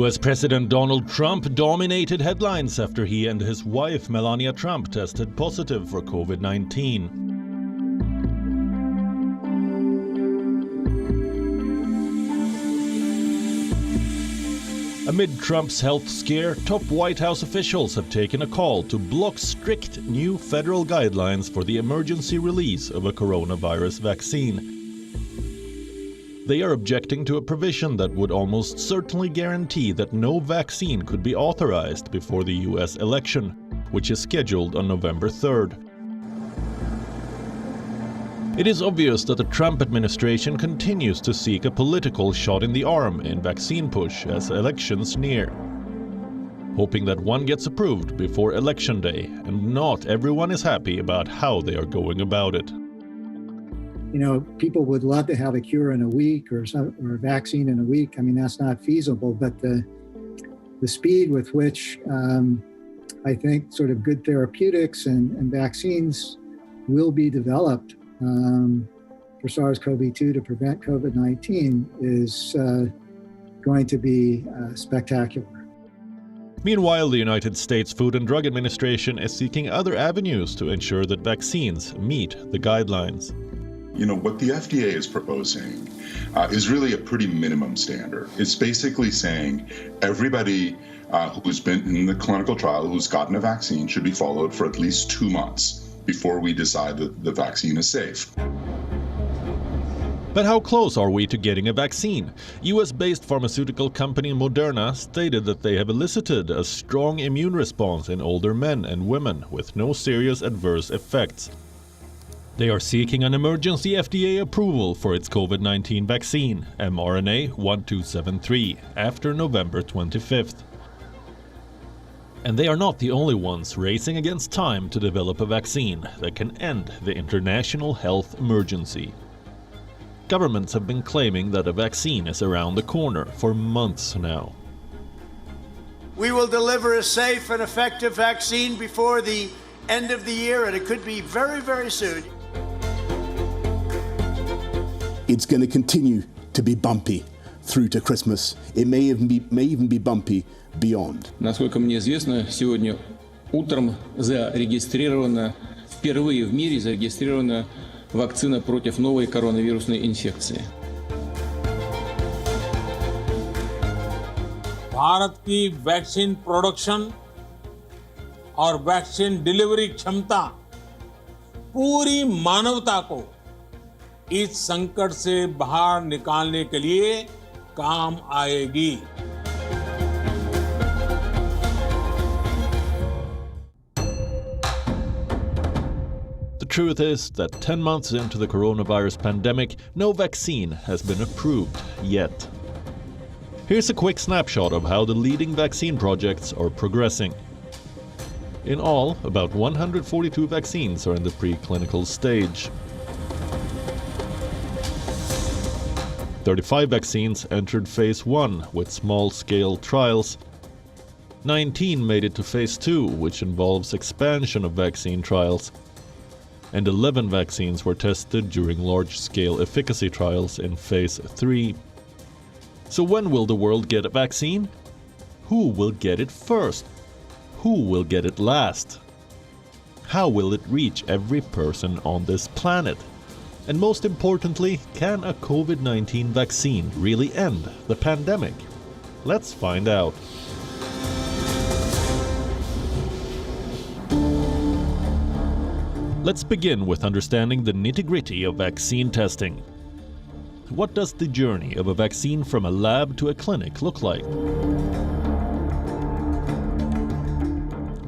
US President Donald Trump dominated headlines after he and his wife Melania Trump tested positive for COVID-19. Amid Trump's health scare, top White House officials have taken a call to block strict new federal guidelines for the emergency release of a coronavirus vaccine. They are objecting to a provision that would almost certainly guarantee that no vaccine could be authorized before the US election, which is scheduled on November 3rd. It is obvious that the Trump administration continues to seek a political shot in the arm in vaccine push as elections near, hoping that one gets approved before Election Day, and not everyone is happy about how they are going about it. You know, people would love to have a cure in a week or a vaccine in a week. I mean, that's not feasible, but the speed with which I think sort of good therapeutics and vaccines will be developed for SARS-CoV-2 to prevent COVID-19 is going to be spectacular. Meanwhile, the United States Food and Drug Administration is seeking other avenues to ensure that vaccines meet the guidelines. You know, what the FDA is proposing is really a pretty minimum standard. It's basically saying everybody who's been in the clinical trial, who's gotten a vaccine, should be followed for at least 2 months before we decide that the vaccine is safe. But how close are we to getting a vaccine? US-based pharmaceutical company Moderna stated that they have elicited a strong immune response in older men and women with no serious adverse effects. They are seeking an emergency FDA approval for its COVID-19 vaccine, mRNA-1273, after November 25th. And they are not the only ones racing against time to develop a vaccine that can end the international health emergency. Governments have been claiming that a vaccine is around the corner for months now. We will deliver a safe and effective vaccine before the end of the year, and it could be very, very soon. It's going to continue to be bumpy through to Christmas. It may even be bumpy beyond. Насколько мне известно, сегодня утром впервые в мире зарегистрирована вакцина против новой коронавирусной инфекции. Bharat की vaccine production और vaccine delivery क्षमता पूरी मानवता को इस संकट से बाहर निकालने के लिए काम आएगी। The truth is that 10 months into the coronavirus pandemic, no vaccine has been approved yet. Here's a quick snapshot of how the leading vaccine projects are progressing. In all, about 142 vaccines are in the preclinical stage. 35 vaccines entered phase 1 with small-scale trials. 19 made it to phase 2, which involves expansion of vaccine trials. And 11 vaccines were tested during large-scale efficacy trials in phase 3. So when will the world get a vaccine? Who will get it first? Who will get it last? How will it reach every person on this planet? And most importantly, can a COVID-19 vaccine really end the pandemic? Let's find out. Let's begin with understanding the nitty-gritty of vaccine testing. What does the journey of a vaccine from a lab to a clinic look like?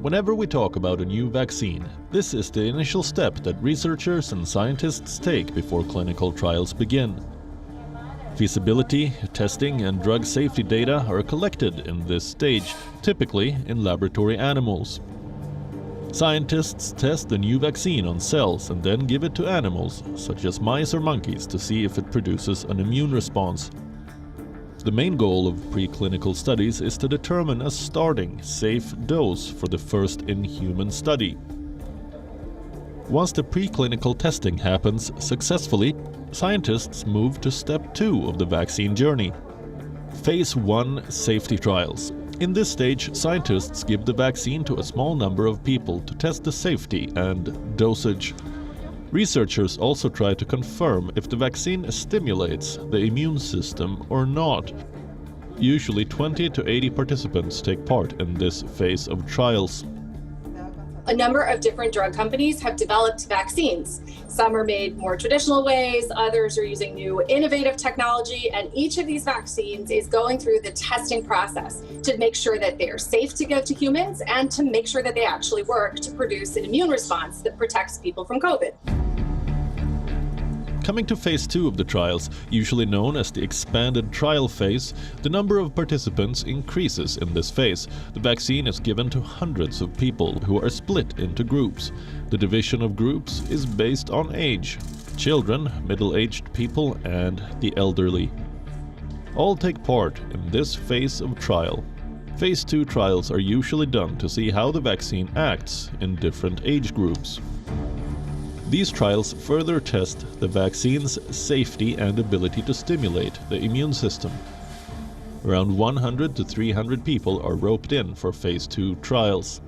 Whenever we talk about a new vaccine, this is the initial step that researchers and scientists take before clinical trials begin. Feasibility, testing, and drug safety data are collected in this stage, typically in laboratory animals. Scientists test the new vaccine on cells and then give it to animals, such as mice or monkeys, to see if it produces an immune response. The main goal of preclinical studies is to determine a starting, safe dose for the first in-human study. Once the preclinical testing happens successfully, scientists move to step 2 of the vaccine journey. Phase 1 safety trials. In this stage, scientists give the vaccine to a small number of people to test the safety and dosage. Researchers also try to confirm if the vaccine stimulates the immune system or not. Usually 20 to 80 participants take part in this phase of trials. A number of different drug companies have developed vaccines. Some are made more traditional ways, others are using new innovative technology, and each of these vaccines is going through the testing process to make sure that they are safe to give to humans and to make sure that they actually work to produce an immune response that protects people from COVID. Coming to phase 2 of the trials, usually known as the expanded trial phase, the number of participants increases in this phase. The vaccine is given to hundreds of people who are split into groups. The division of groups is based on age: children, middle-aged people, and the elderly. All take part in this phase of trial. Phase 2 trials are usually done to see how the vaccine acts in different age groups. These trials further test the vaccine's safety and ability to stimulate the immune system. Around 100 to 300 people are roped in for phase 2 trials.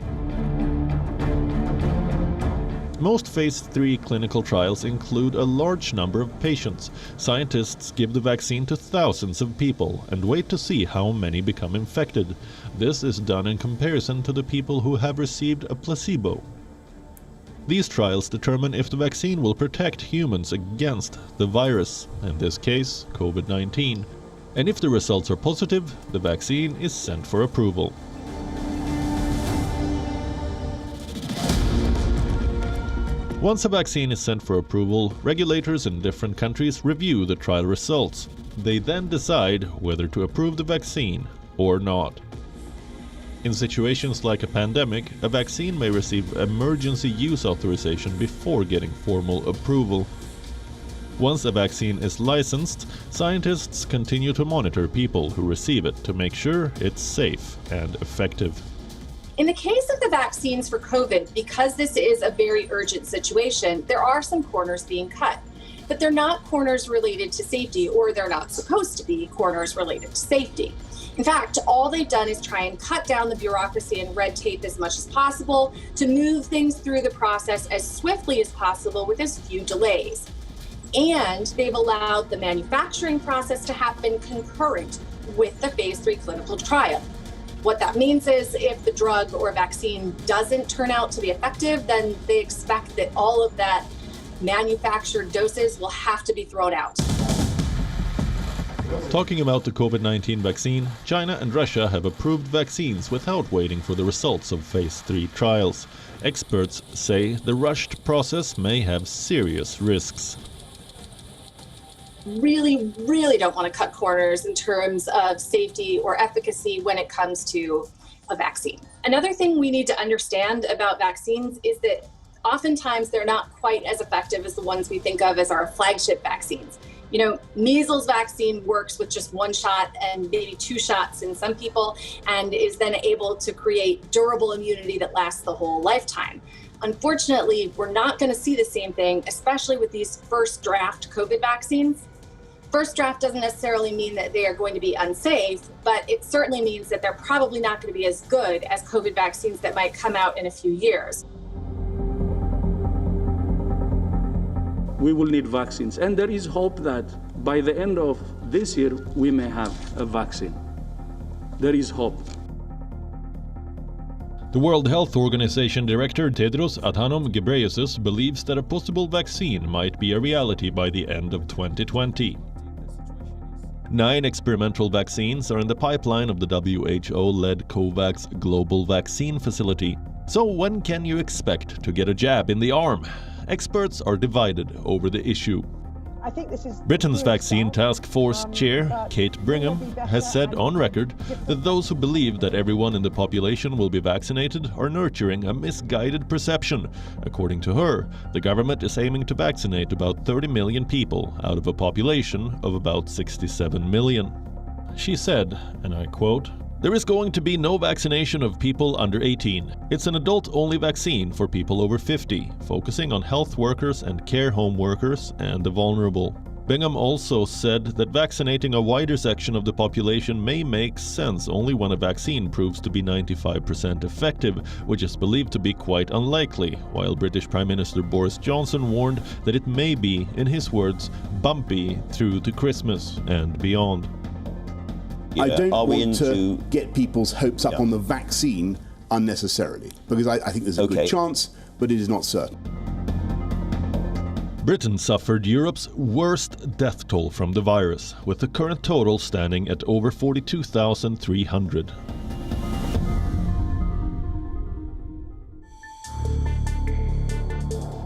Most phase 3 clinical trials include a large number of patients. Scientists give the vaccine to thousands of people and wait to see how many become infected. This is done in comparison to the people who have received a placebo. These trials determine if the vaccine will protect humans against the virus, in this case COVID-19, and if the results are positive, the vaccine is sent for approval. Once a vaccine is sent for approval, regulators in different countries review the trial results. They then decide whether to approve the vaccine or not. In situations like a pandemic, a vaccine may receive emergency use authorization before getting formal approval. Once a vaccine is licensed, scientists continue to monitor people who receive it to make sure it's safe and effective. In the case of the vaccines for COVID, because this is a very urgent situation, there are some corners being cut. But they're not corners related to safety, or they're not supposed to be corners related to safety. In fact, all they've done is try and cut down the bureaucracy and red tape as much as possible to move things through the process as swiftly as possible with as few delays. And they've allowed the manufacturing process to happen concurrent with the phase 3 clinical trial. What that means is if the drug or vaccine doesn't turn out to be effective, then they expect that all of that manufactured doses will have to be thrown out. Talking about the COVID-19 vaccine, China and Russia have approved vaccines without waiting for the results of phase 3 trials. Experts say the rushed process may have serious risks. Really don't want to cut corners in terms of safety or efficacy when it comes to a vaccine. Another thing we need to understand about vaccines is that oftentimes they're not quite as effective as the ones we think of as our flagship vaccines. You know, measles vaccine works with just one shot and maybe 2 shots in some people, and is then able to create durable immunity that lasts the whole lifetime. Unfortunately, we're not going to see the same thing, especially with these first draft COVID vaccines. First draft doesn't necessarily mean that they are going to be unsafe, but it certainly means that they're probably not going to be as good as COVID vaccines that might come out in a few years. We will need vaccines, and there is hope that by the end of this year we may have a vaccine. There is hope. The World Health Organization Director Tedros Adhanom Ghebreyesus believes that a possible vaccine might be a reality by the end of 2020. 9 experimental vaccines are in the pipeline of the WHO-led COVAX Global Vaccine Facility. So when can you expect to get a jab in the arm? Experts are divided over the issue. I think this is Britain's Vaccine Task Force Chair, Kate Brigham, has said on record that those who believe that everyone in the population will be vaccinated are nurturing a misguided perception. According to her, the government is aiming to vaccinate about 30 million people out of a population of about 67 million. She said, and I quote, "There is going to be no vaccination of people under 18. It's an adult-only vaccine for people over 50, focusing on health workers and care home workers and the vulnerable." Bingham also said that vaccinating a wider section of the population may make sense only when a vaccine proves to be 95% effective, which is believed to be quite unlikely, while British Prime Minister Boris Johnson warned that it may be, in his words, bumpy through to Christmas and beyond. I don't want to get people's hopes up on the vaccine unnecessarily, because I think there's a good chance, but it is not certain. Britain suffered Europe's worst death toll from the virus, with the current total standing at over 42,300.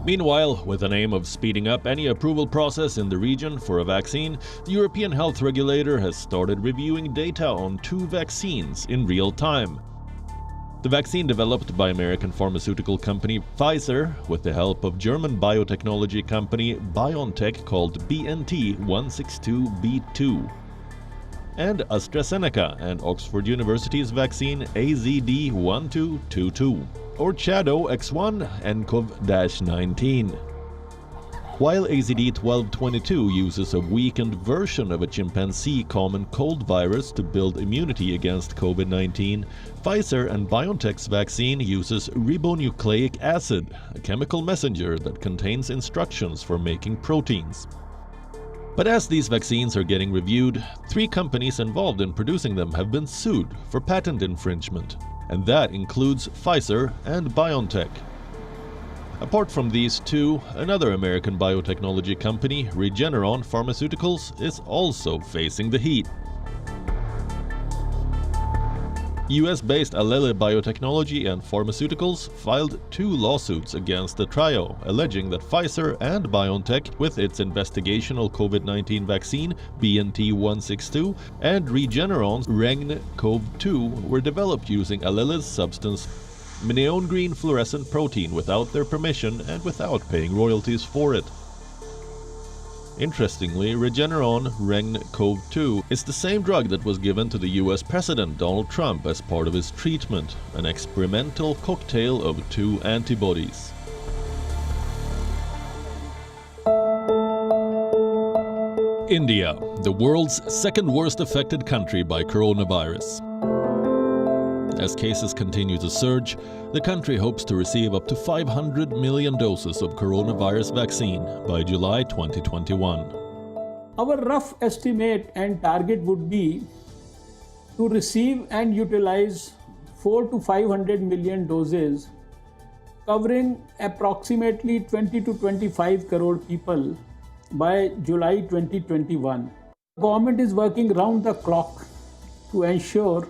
Meanwhile, with an aim of speeding up any approval process in the region for a vaccine, the European health regulator has started reviewing data on 2 vaccines in real time. The vaccine developed by American pharmaceutical company Pfizer with the help of German biotechnology company BioNTech called BNT162b2, and AstraZeneca and Oxford University's vaccine AZD1222, or Shadow X1 nCoV-19. While AZD1222 uses a weakened version of a chimpanzee common cold virus to build immunity against COVID-19, Pfizer and BioNTech's vaccine uses ribonucleic acid, a chemical messenger that contains instructions for making proteins. But as these vaccines are getting reviewed, 3 companies involved in producing them have been sued for patent infringement, and that includes Pfizer and BioNTech. Apart from these 2, another American biotechnology company, Regeneron Pharmaceuticals, is also facing the heat. US-based Allele Biotechnology and Pharmaceuticals filed 2 lawsuits against the trio, alleging that Pfizer and BioNTech, with its investigational COVID-19 vaccine BNT162 and Regeneron's REGN-COV2 were developed using Allele's substance Neon green fluorescent protein without their permission and without paying royalties for it. Interestingly, Regeneron REGN-COV2 is the same drug that was given to the US President Donald Trump as part of his treatment, an experimental cocktail of 2 antibodies. India, the world's second worst affected country by coronavirus. As cases continue to surge, the country hopes to receive up to 500 million doses of coronavirus vaccine by July 2021. Our rough estimate and target would be to receive and utilize 400 to 500 million doses, covering approximately 20 to 25 crore people by July 2021. The government is working round the clock to ensure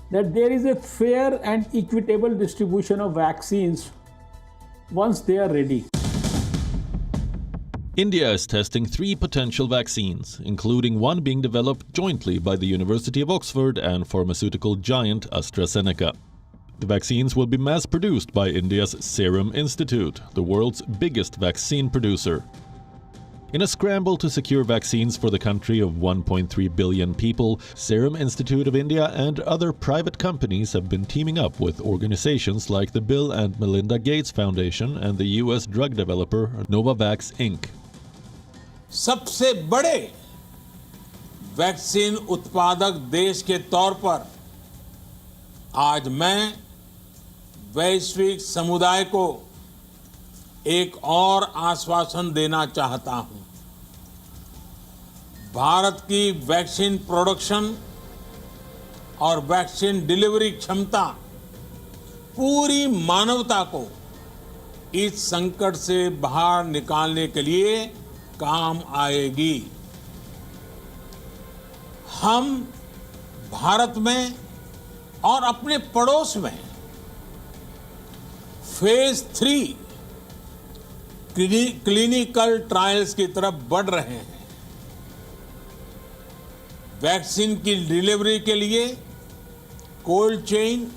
that there is a fair and equitable distribution of vaccines once they are ready. India is testing 3 potential vaccines, including one being developed jointly by the University of Oxford and pharmaceutical giant AstraZeneca. The vaccines will be mass-produced by India's Serum Institute, the world's biggest vaccine producer. In a scramble to secure vaccines for the country of 1.3 billion people, Serum Institute of India and other private companies have been teaming up with organizations like the Bill and Melinda Gates Foundation and the US drug developer Novavax Inc. सबसे बड़े vaccine उत्पादक देश के तौर पर आज मैं वैश्विक समुदाय को एक और आश्वासन देना चाहता हूं। भारत की वैक्सीन प्रोडक्शन और वैक्सीन डिलीवरी क्षमता पूरी मानवता को इस संकट से बाहर निकालने के लिए काम आएगी। हम भारत में और अपने पड़ोस में फेज 3 क्लिनिकल ट्रायल्स की तरफ बढ़ रहे हैं। वैक्सीन की डिलीवरी के लिए कोल्ड चेन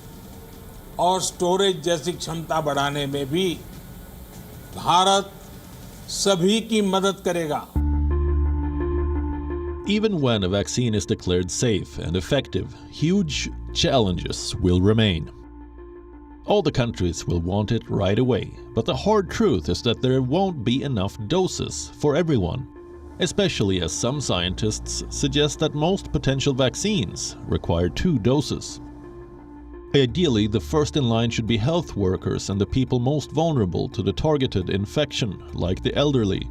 और स्टोरेज जैसी क्षमता बढ़ाने में भी भारत सभी की मदद करेगा। Even when a vaccine is declared safe and effective, huge challenges will remain. All the countries will want it right away, but the hard truth is that there won't be enough doses for everyone. especially as some scientists suggest that most potential vaccines require 2 doses. Ideally, the first in line should be health workers and the people most vulnerable to the targeted infection, like the elderly.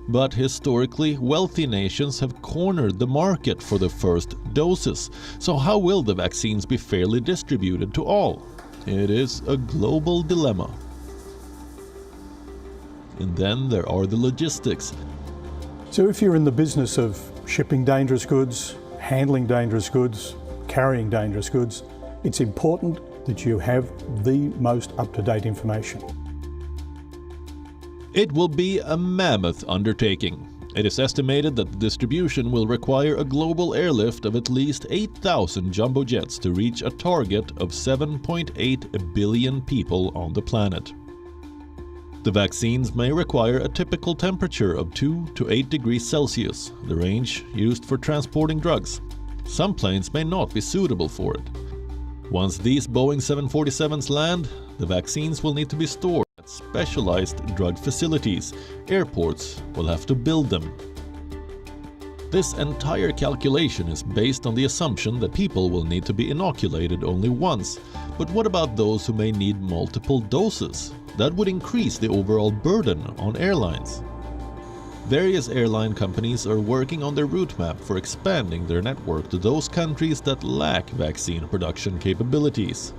But historically, wealthy nations have cornered the market for the first doses. So how will the vaccines be fairly distributed to all? It is a global dilemma. And then there are the logistics. So if you're in the business of shipping dangerous goods, handling dangerous goods, carrying dangerous goods, it's important that you have the most up-to-date information. It will be a mammoth undertaking. It is estimated that the distribution will require a global airlift of at least 8,000 jumbo jets to reach a target of 7.8 billion people on the planet. The vaccines may require a typical temperature of 2 to 8 degrees Celsius, the range used for transporting drugs. Some planes may not be suitable for it. Once these Boeing 747s land, the vaccines will need to be stored at specialized drug facilities. Airports will have to build them. This entire calculation is based on the assumption that people will need to be inoculated only once. But what about those who may need multiple doses? That would increase the overall burden on airlines. Various airline companies are working on their route map for expanding their network to those countries that lack vaccine production capabilities.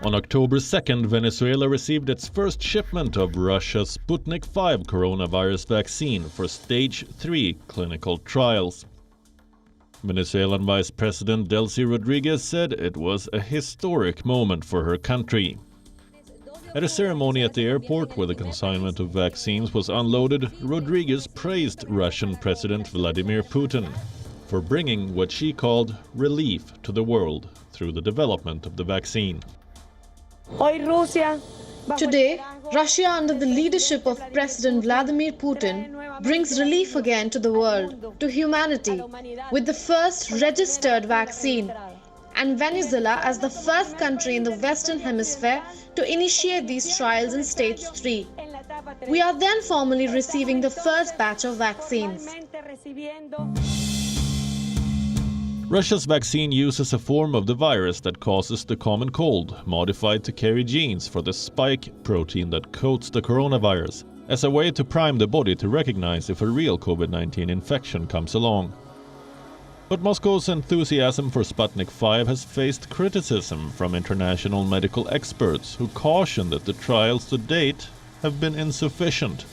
On October 2nd, Venezuela received its first shipment of Russia's Sputnik V coronavirus vaccine for stage 3 clinical trials. Venezuelan Vice President Delcy Rodriguez said it was a historic moment for her country. At a ceremony at the airport where the consignment of vaccines was unloaded, Rodriguez praised Russian President Vladimir Putin for bringing what she called relief to the world through the development of the vaccine. Today, Russia under the leadership of President Vladimir Putin brings relief again to the world, to humanity, with the first registered vaccine, and Venezuela as the first country in the Western Hemisphere to initiate these trials in stage 3. We are then formally receiving the first batch of vaccines. Russia's vaccine uses a form of the virus that causes the common cold, modified to carry genes for the spike protein that coats the coronavirus, as a way to prime the body to recognize if a real COVID-19 infection comes along. But Moscow's enthusiasm for Sputnik V has faced criticism from international medical experts who caution that the trials to date have been insufficient.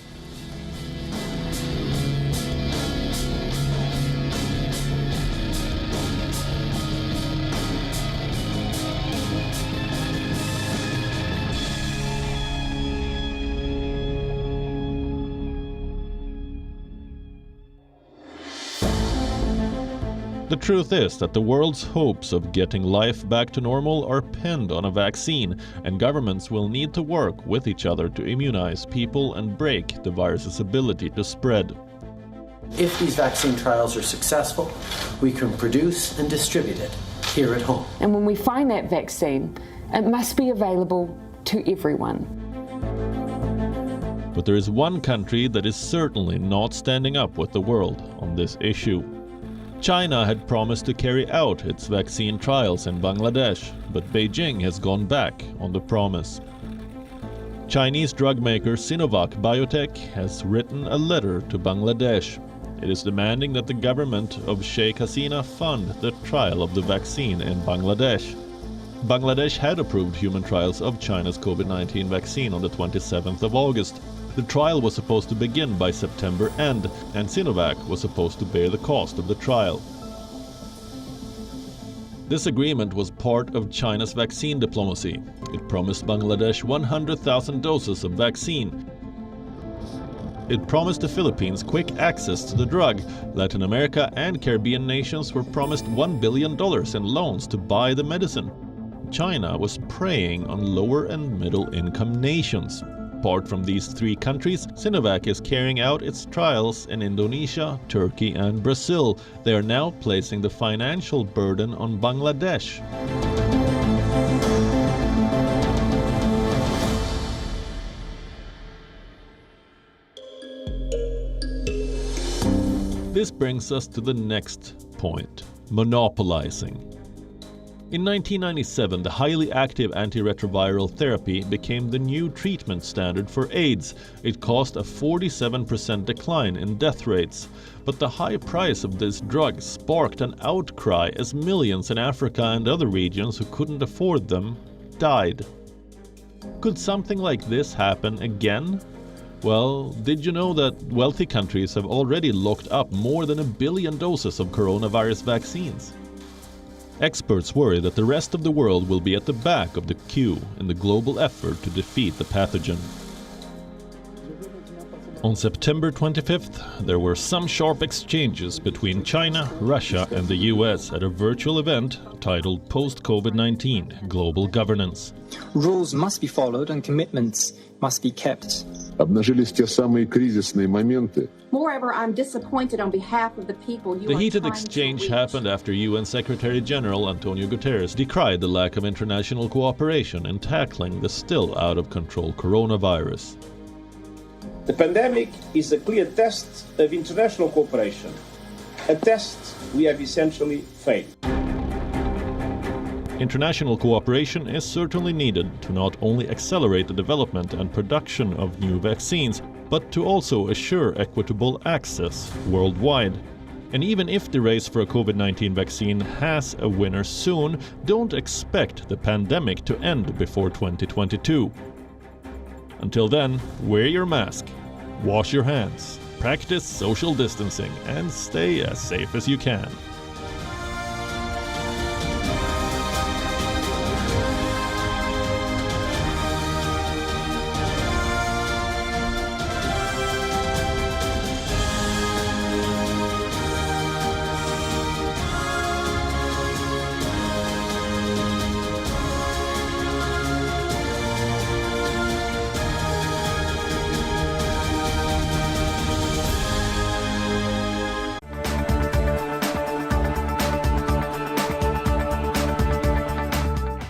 The truth is that the world's hopes of getting life back to normal are pinned on a vaccine, and governments will need to work with each other to immunize people and break the virus's ability to spread. If these vaccine trials are successful, we can produce and distribute it here at home. And when we find that vaccine, it must be available to everyone. But there is one country that is certainly not standing up with the world on this issue. China had promised to carry out its vaccine trials in Bangladesh, but Beijing has gone back on the promise. Chinese drug maker Sinovac Biotech has written a letter to Bangladesh. It is demanding that the government of Sheikh Hasina fund the trial of the vaccine in Bangladesh. Bangladesh had approved human trials of China's COVID-19 vaccine on the 27th of August. The trial was supposed to begin by September end, and Sinovac was supposed to bear the cost of the trial. This agreement was part of China's vaccine diplomacy. It promised Bangladesh 100,000 doses of vaccine. It promised the Philippines quick access to the drug. Latin America and Caribbean nations were promised $1 billion in loans to buy the medicine. China was preying on lower and middle-income nations. Apart from these three countries, Sinovac is carrying out its trials in Indonesia, Turkey and Brazil. They are now placing the financial burden on Bangladesh. This brings us to the next point: monopolizing. In 1997, the highly active antiretroviral therapy became the new treatment standard for AIDS. It caused a 47% decline in death rates. But the high price of this drug sparked an outcry as millions in Africa and other regions who couldn't afford them died. Could something like this happen again? Well, did you know that wealthy countries have already locked up more than 1 billion doses of coronavirus vaccines? Experts worry that the rest of the world will be at the back of the queue in the global effort to defeat the pathogen. On September 25th, there were some sharp exchanges between China, Russia and the US at a virtual event titled Post-COVID-19 Global Governance. Rules must be followed and commitments must be kept. Обнажились те самые кризисные моменты. Moreover, I'm disappointed on behalf of the people you The are heated trying to exchange reach. happened after UN Secretary General Antonio Guterres decried the lack of international cooperation in tackling the still out-of-control coronavirus. The pandemic is a clear test of international cooperation, a test we have essentially failed. International cooperation is certainly needed to not only accelerate the development and production of new vaccines, but to also assure equitable access worldwide. And even if the race for a COVID-19 vaccine has a winner soon, don't expect the pandemic to end before 2022. Until then, wear your mask, wash your hands, practice social distancing, and stay as safe as you can.